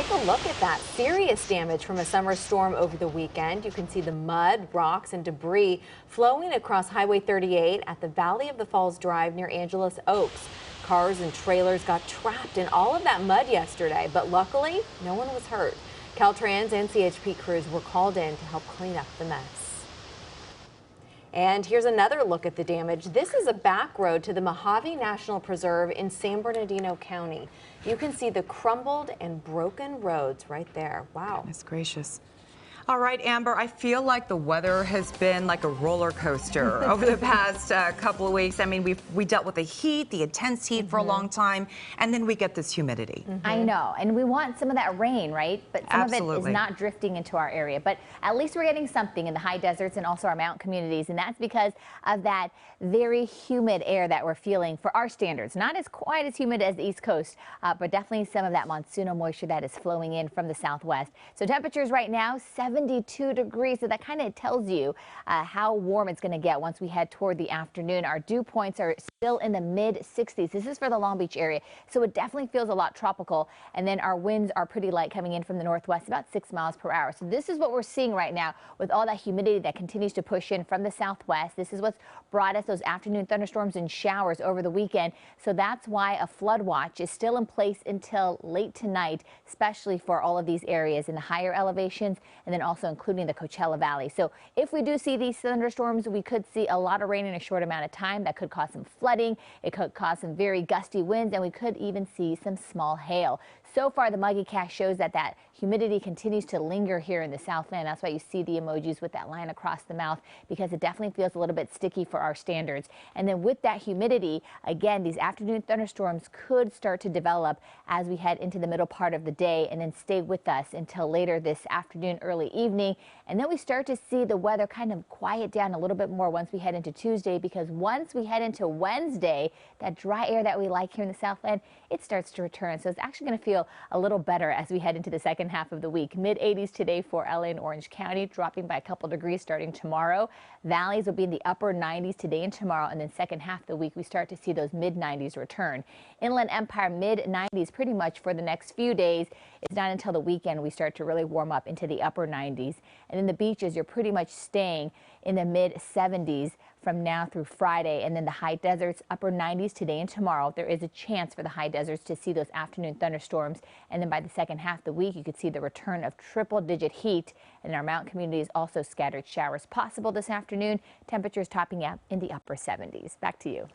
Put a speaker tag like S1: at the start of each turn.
S1: take a look at that serious damage from a summer storm over the weekend. You can see the mud, rocks, and debris flowing across Highway 38 at the Valley of the Falls Drive near Angeles Oaks. Cars and trailers got trapped in all of that mud yesterday, but luckily, no one was hurt. Caltrans and CHP crews were called in to help clean up the mess. And here's another look at the damage. This is a back road to the Mojave National Preserve in San Bernardino County. You can see the crumbled and broken roads right there. Wow.
S2: Goodness gracious. All right, Amber, I feel like the weather has been like a roller coaster over the past couple of weeks. I mean, we dealt with the heat, the intense heat for a long time, and then we get this humidity.
S3: I know, and we want some of that rain, right? But some of it is not drifting into our area. But at least we're getting something in the high deserts and also our mountain communities, and that's because of that very humid air that we're feeling for our standards. Not as quite as humid as the East Coast, but definitely some of that monsoonal moisture that is flowing in from the southwest. So temperatures right now, 72 degrees, so that kind of tells you how warm it's going to get once we head toward the afternoon. Our dew points are still in the mid 60s. This is for the Long Beach area, so it definitely feels a lot tropical. And then our winds are pretty light coming in from the northwest, about 6 miles per hour. So this is what we're seeing right now with all that humidity that continues to push in from the southwest. This is what's brought us those afternoon thunderstorms and showers over the weekend. So that's why a flood watch is still in place until late tonight, especially for all of these areas in the higher elevations and then also including the Coachella Valley. So if we do see these thunderstorms, we could see a lot of rain in a short amount of time. That could cause some flooding. It could cause some very gusty winds, and we could even see some small hail. So far, the muggy cast shows that humidity continues to linger here in the Southland. That's why you see the emojis with that line across the mouth, because it definitely feels a little bit sticky for our standards. And then with that humidity, again, these afternoon thunderstorms could start to develop as we head into the middle part of the day and then stay with us until later this afternoon, early evening. And then we start to see the weather kind of quiet down a little bit more once we head into Tuesday, because once we head into Wednesday, that dry air that we like here in the Southland, it starts to return. So it's actually going to feel a little better as we head into the second half of the week. Mid 80s today for LA and Orange County, dropping by a couple degrees starting tomorrow. Valleys will be in the upper 90s today and tomorrow, and then second half of the week we start to see those mid 90s return. Inland Empire mid 90s pretty much for the next few days. It's not until the weekend we start to really warm up into the upper 90s. And in the beaches, you're pretty much staying in the mid 70s from now through Friday, and then the high deserts upper 90s today and tomorrow. There is a chance for the high deserts to see those afternoon thunderstorms, and then by the second half of the week you could see the return of triple-digit heat. And our mountain communities also scattered showers possible this afternoon. Temperatures topping out in the upper 70s. Back to you.